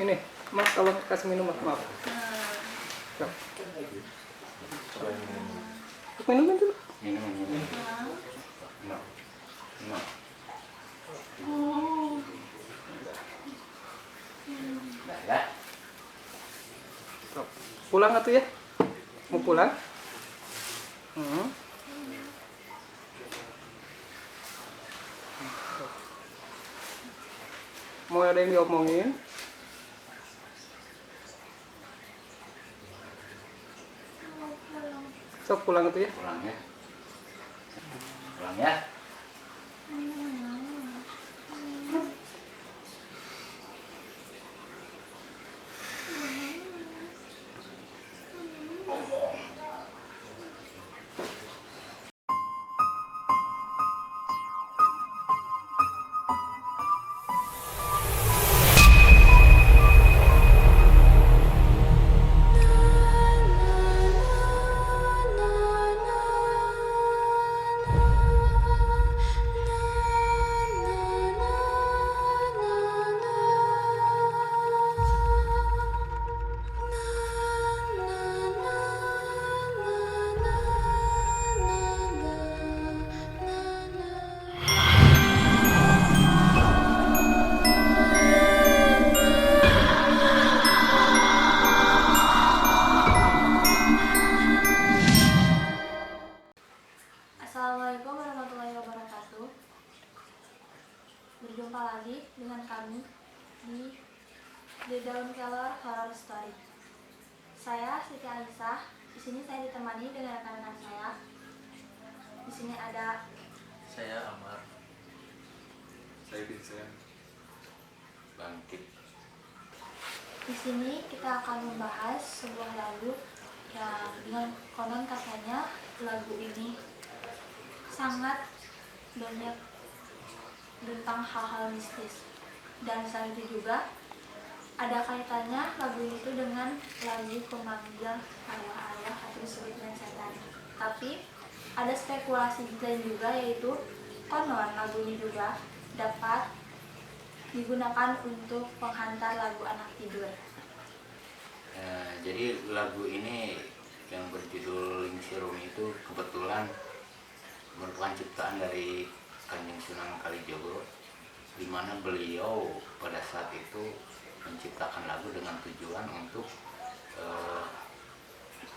Ini, Mas, tolong kasih minum, Mas. Maaf. Yuk. Minum dulu. Minum. No. Ya. Pulang atuh ya? Mau pulang? Mau ada yang diomongin? Sok pulang atuh ya? Pulang ya. Pulang ya. Assalamualaikum warahmatullahi wabarakatuh. Berjumpa lagi dengan kami di The Daun Kelor Horror Story. Saya Siti Aisyah. Di sini saya ditemani dengan rekan-rekan saya. Di sini ada Saya Amar. Saya Vincent. Bangkit. Di sini kita akan membahas sebuah lagu yang dengan konon katanya lagu ini sangat banyak tentang hal-hal mistis, dan selain itu juga ada kaitannya lagu itu dengan lagu pemanggil arwah-arwah atau disebut dengan setan. Tapi ada spekulasi lain juga, yaitu konon lagu ini juga dapat digunakan untuk penghantar lagu anak tidur. Jadi lagu ini yang berjudul Lingsi Rumi itu kebetulan merupakan ciptaan dari Kanjeng Sunan Kalijogo, di mana beliau pada saat itu menciptakan lagu dengan tujuan untuk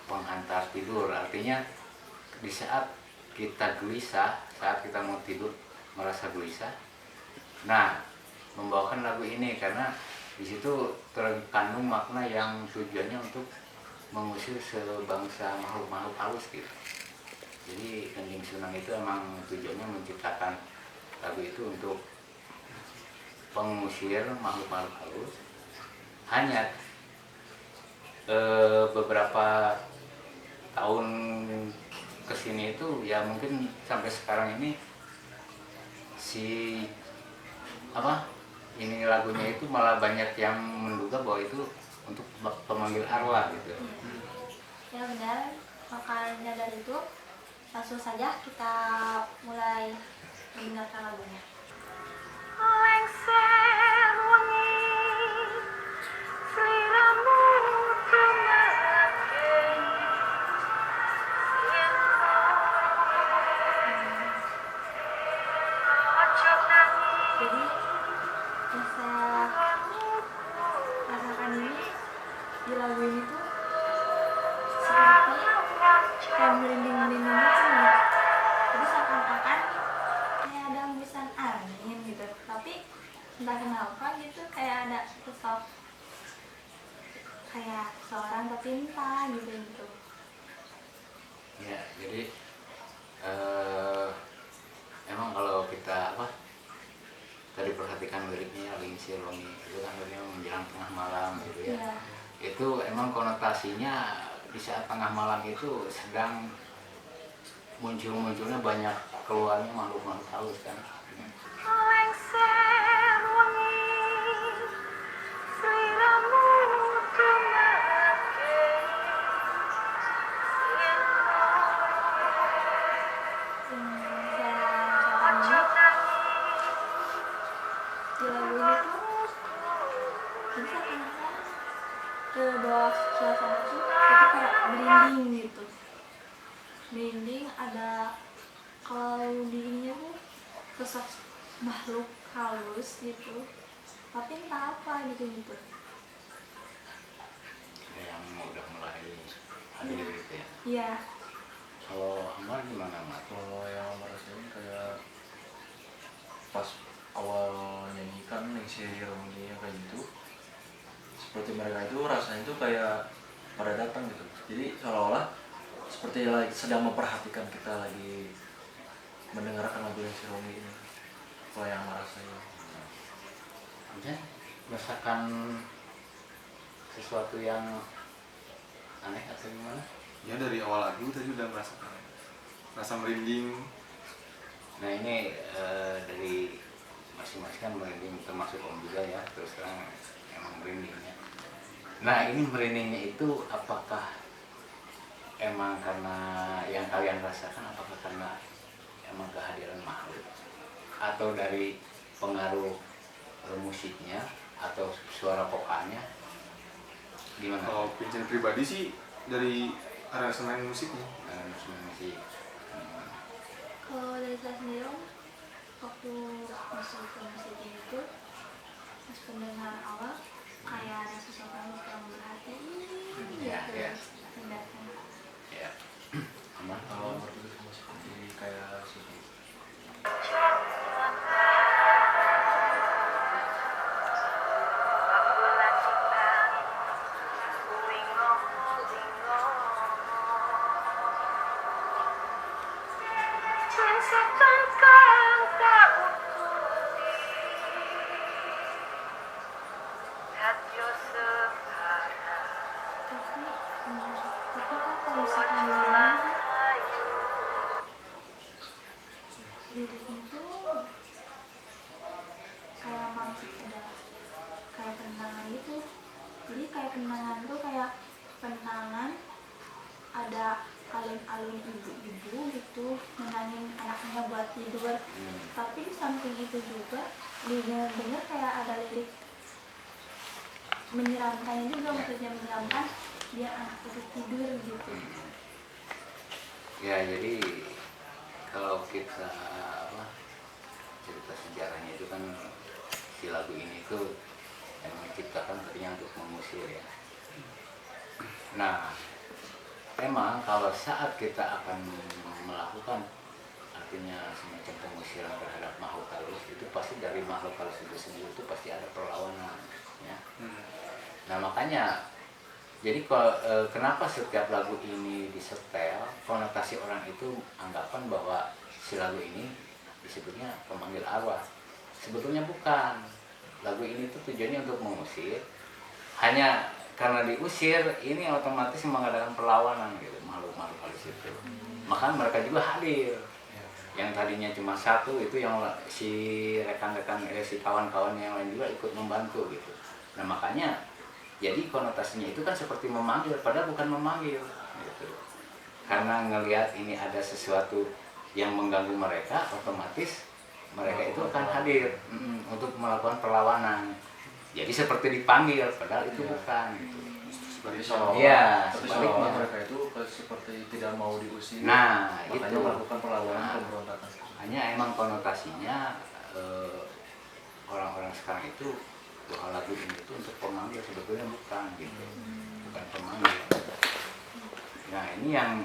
penghantar tidur. Artinya di saat kita gelisah, saat kita mau tidur merasa gelisah, nah membawakan lagu ini karena di situ terkandung makna yang tujuannya untuk mengusir sebangsa makhluk-makhluk halus gitu. Jadi Kanjeng Sunan itu emang tujuannya menciptakan lagu itu untuk pengusir makhluk-makhluk halus. Hanya beberapa tahun kesini itu ya mungkin sampai sekarang ini ini lagunya itu malah banyak yang menduga bahwa itu untuk pemanggil arwah gitu. Ya benar, makanya dari itu langsung saja kita mulai mendengarkan lagunya. Lengser wangi sliramu tumake jadi yang saya rasakan ini di lagu ini tuh seperti kayak merinding-merinding gitu nih. Jadi seakan-akan kayak ada hembusan angin gitu, tapi entah kenapa gitu kayak ada sosok kayak seorang kepinta gitu. Ya, jadi emang kalau kita tadi perhatikan liriknya Lingsi Rumi itu kan liriknya menjelang tengah malam gitu ya. Iya. Itu emang konotasinya di saat tengah malam itu sedang munculnya banyak keluarnya makhluk-makhluk halus kan. Lengser wangi sliramu tumake di lagu ini tuh jadi seakan-akan ke bawah suasana tuh itu kayak merinding gitu, merinding. Ada kalau di ininya tuh sosok makhluk halus gitu, tapi entah apa gitu. yang udah mulai hadir gitu ya. Iya. Kalau Amar gimana, Amar? Kalau yang Amar rasain kayak pas awal nyanyikan yang si Romania kayak gitu, seperti mereka itu rasanya itu kayak pada datang gitu. Jadi seolah-olah seperti lagi sedang memperhatikan kita lagi mendengarkan lagu yang si Romi ini. Kalau yang Amar rasain. Maksudnya merasakan sesuatu yang aneh atau gimana? Ya dari awal lagu tadi udah merasakan rasa merinding. Nah ini dari masing-masing kan merinding, termasuk Om juga ya, terus terang emang merindingnya. Nah ini merindingnya itu apakah emang karena yang kalian rasakan, apakah karena emang kehadiran makhluk atau dari pengaruh musiknya atau suara vokalnya, gimana? Kalau Vincent pribadi sih dari aransemen musiknya. Musik. Kalau dari saya sendiri Om, waktu masuk ke musik ini tuh pas pendengaran awal kayak ada sesuatu yang memperhatiin gitu. Ya, ya. Mendatang. Ya. Amar? Kalau Amar juga sama seperti kayak Suki. Tapi kan kalau misalkan liriknya tuh kayak masih ada kayak kenangan gitu. Jadi kayak kenangan tuh kayak kenangan ada alun-alun ibu-ibu gitu nenangin anaknya buat tidur. Tapi di samping itu juga didengar kayak ada lirik menyeramkannya juga, maksudnya menyeramkan biar anak itu tidur gitu. Ya jadi kalau kita cerita sejarahnya itu kan si lagu ini tuh yang menciptakan tadinya untuk mengusir ya. Nah emang kalau saat kita akan melakukan artinya semacam pengusiran terhadap makhluk halus, itu pasti dari makhluk halus itu sendiri itu pasti ada perlawanan ya. Nah makanya jadi kenapa setiap lagu ini disetel, konotasi orang itu anggapan bahwa si lagu ini disebutnya pemanggil arwah. Sebetulnya bukan. Lagu ini tuh tujuannya untuk mengusir. Hanya karena diusir, ini otomatis mengadakan perlawanan gitu, makhluk-makhluk halus itu. Maka mereka juga hadir. Yang tadinya cuma satu itu yang si rekan-rekan, si kawan-kawan yang lain juga ikut membantu gitu. Nah makanya jadi konotasinya itu kan seperti memanggil, padahal bukan memanggil gitu. Karena ngelihat ini ada sesuatu yang mengganggu mereka, otomatis mereka itu akan hadir untuk melakukan perlawanan. Jadi seperti dipanggil, padahal itu bukan gitu. Seperti seolah-olah, Iya, sebaliknya mereka itu seperti tidak mau diusir. Nah, makanya itu melakukan perlawanan, pemberontakan. hanya emang konotasinya orang-orang sekarang itu bahwa lagu ini itu untuk pemanggil, sebetulnya bukan gitu, bukan pemanggil. Nah ini yang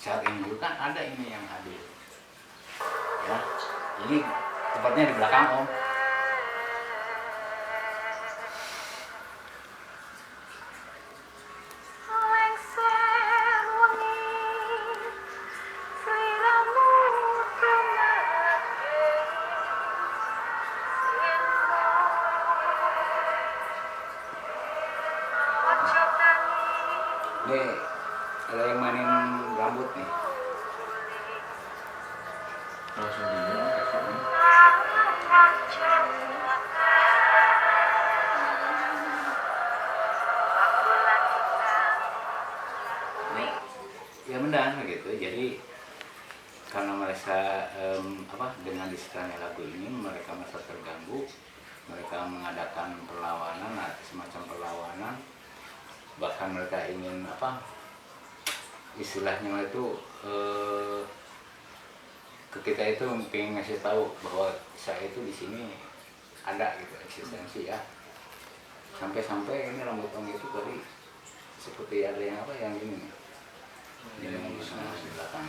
saat ini juga kan ada ini yang hadir ya, ini tepatnya di belakang Om. Nih ada yang mainin rambut nih. Langsung dia kasih. Ya benar gitu. Jadi karena mereka dengan disetelnya lagu ini mereka merasa terganggu, mereka mengadakan perlawanan, semacam perlawanan misalkan mereka ingin apa istilahnya itu ke kita itu pengen ngasih tahu bahwa saya itu di sini ada gitu eksistensi ya. Sampai-sampai ini rambut om itu tadi seperti ada yang apa yang ini nih. Ini di belakang.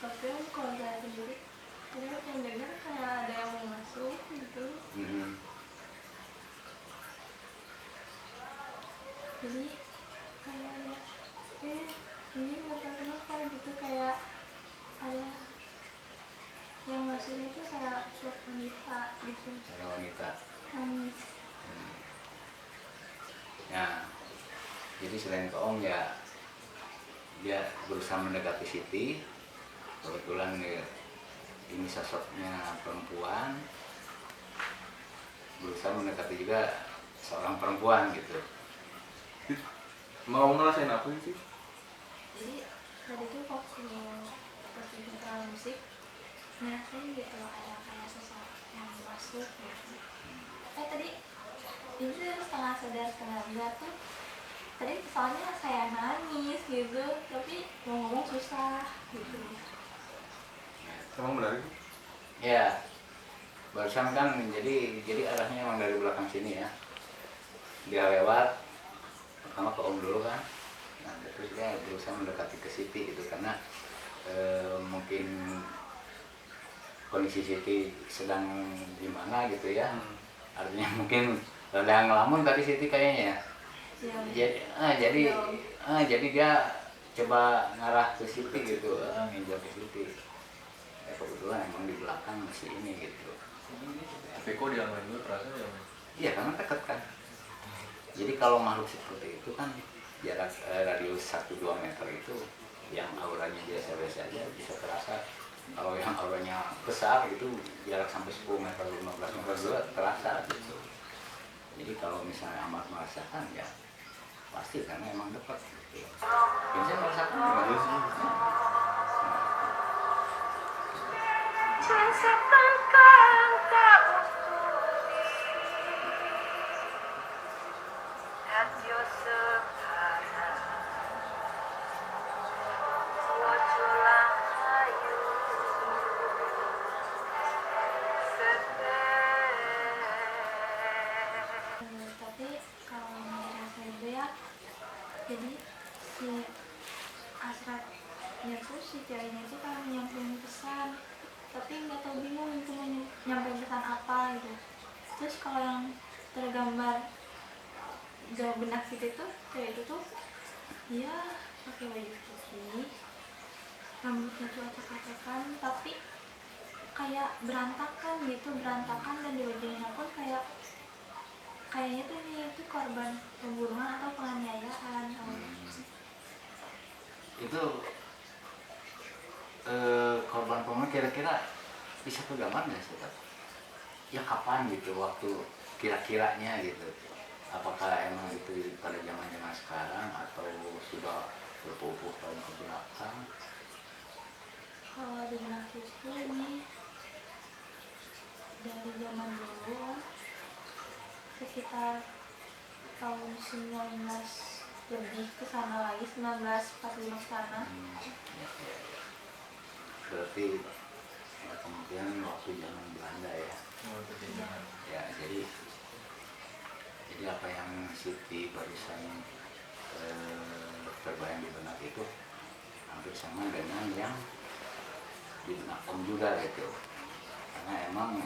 Tapi kalau saya sendiri, saya yang dengar kayak ada yang mau masuk gitu. Jadi kayak ini nggak tahu kenapa gitu, kayak ada yang masuknya itu kayak suap wanita gitu. Ada wanita. Nangis. Nah, jadi selain ke om ya dia berusaha mendekati Siti. Kebetulan ini sosoknya perempuan, berusaha mendekati juga seorang perempuan gitu. Mau ngerasain apa sih? Jadi tadi tuh waktu kita musik ngerasain gitu ada kayak sosok yang masuk gitu. Tadi ini setengah sadar setengah enggak tuh. Tadi soalnya saya nangis gitu, tapi mau ngomong susah gitu. Emang menarik? Ya, barusan kan jadi arahnya emang dari belakang sini ya. Dia lewat pertama ke om dulu kan. Nah, terus dia berusaha mendekati ke Siti gitu karena mungkin kondisi Siti sedang di mana gitu ya. Artinya mungkin sedang ngelamun tadi Siti kayaknya ya. Jadi dia coba ngarah ke Siti gitu, nginjak ke Siti. Ya, kebetulan emang di belakang masih ini gitu. Tapi kok dia main dulu terasa ya? Iya karena dekat kan. Jadi kalau makhluk seperti itu kan jarak radius 1-2 meter itu yang auranya biasa-biasa aja bisa terasa. Kalau yang auranya besar itu jarak sampai 10 meter, 15 meter juga terasa gitu. Jadi kalau misalnya amat merasakan ya pasti karena emang dekat gitu. Biasanya merasakan juga sih. Tapi kalau menurut saya itu ya, jadi si Asratnya tuh si ceweknya itu kan nyampein pesan, tapi nggak tahu bingung itu nyampein pesan apa gitu. Terus kalau yang tergambar gak benak gitu tuh cewek itu tuh dia pakai baju putih, rambutnya tuh acak-acakan, tapi kayak berantakan gitu, berantakan, dan di wajahnya pun kayaknya tuh dia itu korban pembunuhan atau penganiayaan. Itu korban pembunuhan kira-kira bisa kegambar nggak sih? Ya kapan gitu waktu kira-kiranya gitu? Apakah emang itu pada zaman-zaman sekarang atau sudah berpuluh-puluh tahun ke belakang? Kalau di benak itu ini dari zaman dulu sekitar tahun 19 lebih ke sana lagi, 1945 sana. Berarti ya, kemudian waktu zaman Belanda ya. Ya jadi apa yang Siti barusan terbayang di benak itu hampir sama dengan yang di benak om juga gitu. Karena emang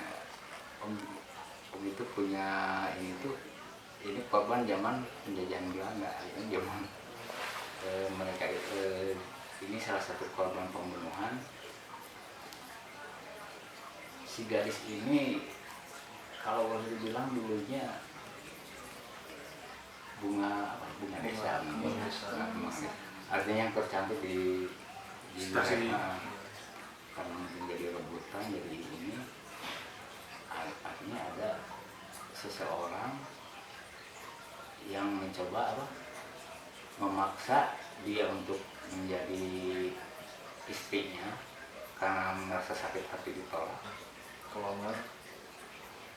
om itu punya ini korban zaman penjajahan Belanda, itu zaman mereka itu ini salah satu korban pembunuhan. Si gadis ini kalau boleh dibilang dulunya bunga desa, artinya yang tercantik di wilayah, karena mungkin jadi rebutan jadi ini. Artinya ada seseorang yang mencoba memaksa dia untuk menjadi istrinya karena merasa sakit hati ditolak. Kalau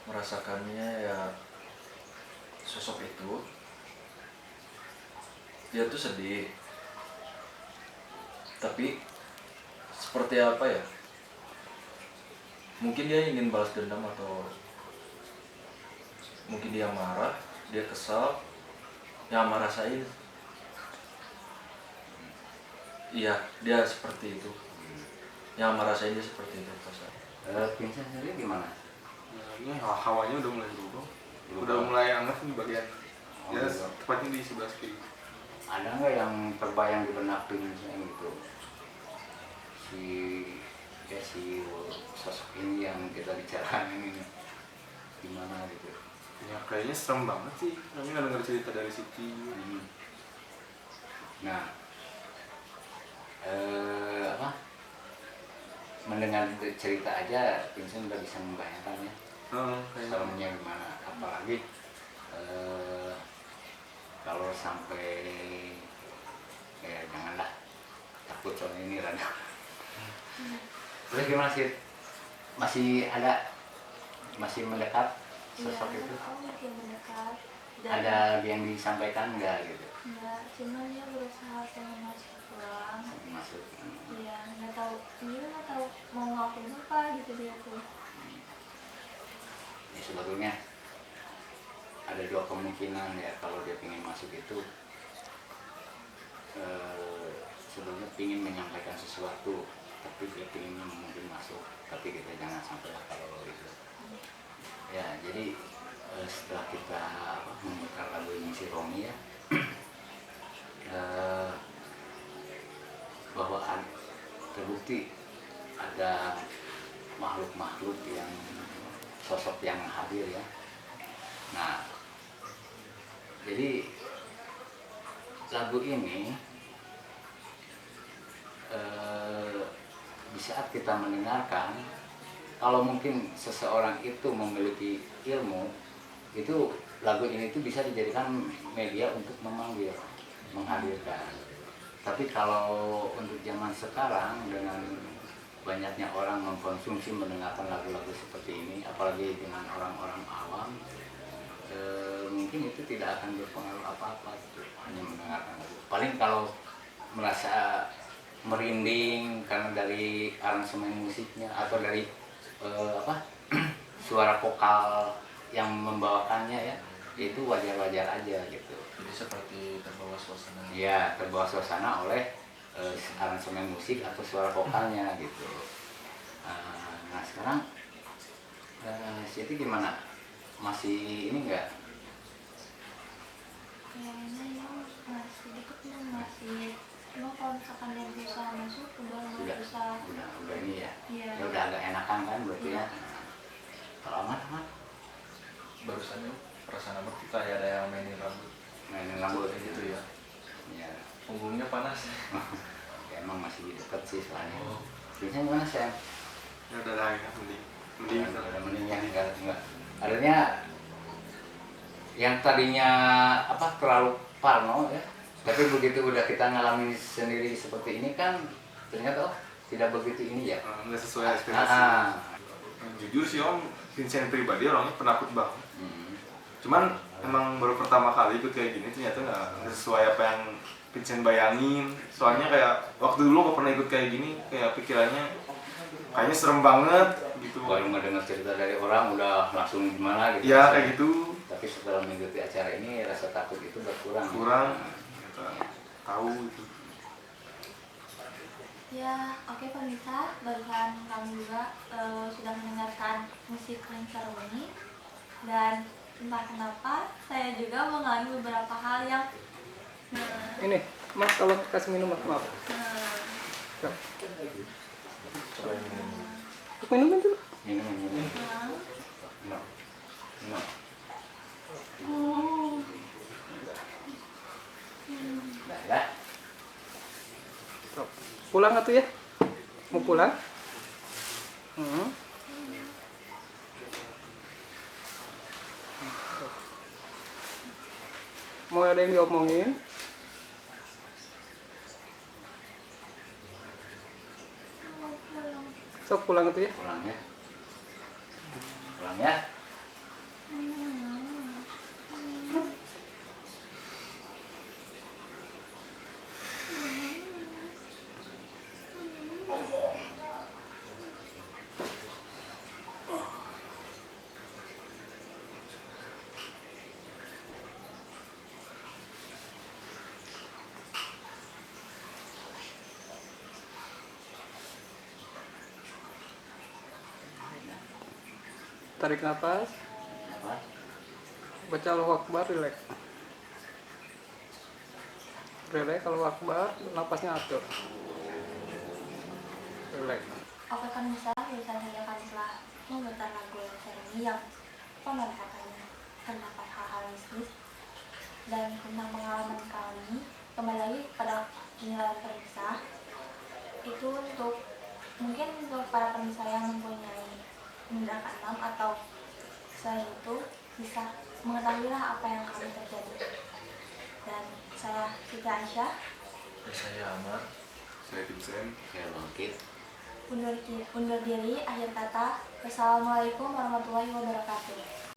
merasakannya ya sosok itu dia tuh sedih, tapi seperti apa ya, mungkin dia ingin balas dendam atau mungkin dia marah, dia kesal, yang marah saya. Iya, dia seperti itu. Yang marah saya dia seperti itu pas. Vincent sendiri gimana? Nah, ini hawanya udah mulai berubah. Udah mulai anget di bagian. Ya, gitu. tepatnya di sebelah kiri. Ada nggak yang terbayang di benak Vincent gitu? Si sosok ini yang kita bicarakan ini gimana gitu? Ya kayaknya serem banget sih. Kami nggak dengar cerita dari Siti. Nah, mendengar cerita aja Vincent udah bisa membayangkan ya seremnya gimana, apalagi kalau sampai ya janganlah, takut soal ini rada. Terus gimana sih, masih mendekat sosok Iya, itu? aku makin mendekat. Ada yang disampaikan nggak gitu? Enggak, cuma dia berusaha pengen masuk pulang. Masuk. Iya, nggak tahu mau ngelakuin apa gitu dia tuh. Ya, sebetulnya ada dua kemungkinan ya kalau dia ingin masuk itu, sebetulnya ingin menyampaikan sesuatu, tapi dia ingin mungkin masuk, tapi kita jangan sampai lah kalau itu. Ya, jadi setelah kita memutar lagu ini si Romi ya, bahwa terbukti ada makhluk-makhluk yang sosok yang hadir ya. Nah, jadi lagu ini di saat kita mendengarkan, kalau mungkin seseorang itu memiliki ilmu, itu lagu ini tuh bisa dijadikan media untuk memanggil, menghadirkan. Tapi kalau untuk zaman sekarang dengan banyaknya orang mengkonsumsi mendengarkan lagu-lagu seperti ini, apalagi dengan orang-orang awam, mungkin itu tidak akan berpengaruh apa-apa gitu, hanya mendengarkan lagu. Paling kalau merasa merinding karena dari aransemen musiknya atau dari suara vokal yang membawakannya ya, itu wajar-wajar aja gitu. Jadi seperti terbawa suasana. Iya, terbawa suasana oleh aransemen musik atau suara vokalnya gitu. Nah sekarang Siti gimana? Masih ini enggak? Kayaknya ya masih dikit ya, masih. Cuma kalau misalkan dia berusaha masuk, udah berusaha. Udah ini ya. Iya. Ya udah agak enakan kan berarti ya. Kalau amat Barusan itu perasaan apa kita ya, ada yang mainin rambut. mainin rambut Kayak gitu ya. Iya. Punggungnya panas. Ya, emang masih deket sih soalnya. Biasanya gimana sih? Ya udah lah, ya, mending. Udah mending ya, enggak. Adanya yang tadinya terlalu parno ya, tapi begitu udah kita ngalamin sendiri seperti ini kan ternyata tidak begitu ini ya. Nggak sesuai ekspektasi. Jujur sih Om, Vincent pribadi orangnya penakut banget. Cuman emang baru pertama kali ikut kayak gini ternyata nggak sesuai apa yang Vincent bayangin. Soalnya kayak waktu dulu gak pernah ikut kayak gini, kayak pikirannya kayaknya serem banget gitu. Baru ngedengar cerita dari orang udah langsung gimana gitu. Ya kayak gitu. Tapi setelah mengikuti acara ini rasa takut itu berkurang. Kita tahu itu. Ya, oke pemirsa, barusan kami juga sudah mendengarkan musik Lancar ini. Dan entah kenapa, saya juga mengalami beberapa hal yang Ini, Mas, tolong kasih minum, Mas. Maaf. Coba yang minum. Minum dulu. Minum. No. Ya. Pulang atuh ya? Mau pulang? Mau ada yang diomongin? Sok pulang atuh ya? Pulang ya. Pulang ya. tarik nafas, Apa? baca Allahu Akbar, relax. Relax, Allahu Akbar, nafasnya atur. Relax. Oke kan bisa, biasanya saya kan telah memutar lagu ini yang konon katanya terdapat hal-hal mistis dan tentang pengalaman kami. Kembali lagi pada penilaian pemirsa, itu untuk mungkin untuk para pemirsa yang mempunyai indera keenam atau selain itu bisa mengetahuilah apa yang akan terjadi. Dan saya Siti Aisyah Dan saya Amar. Saya Vincent. Saya bangkit. undur diri. Akhir kata, wassalamualaikum warahmatullahi wabarakatuh.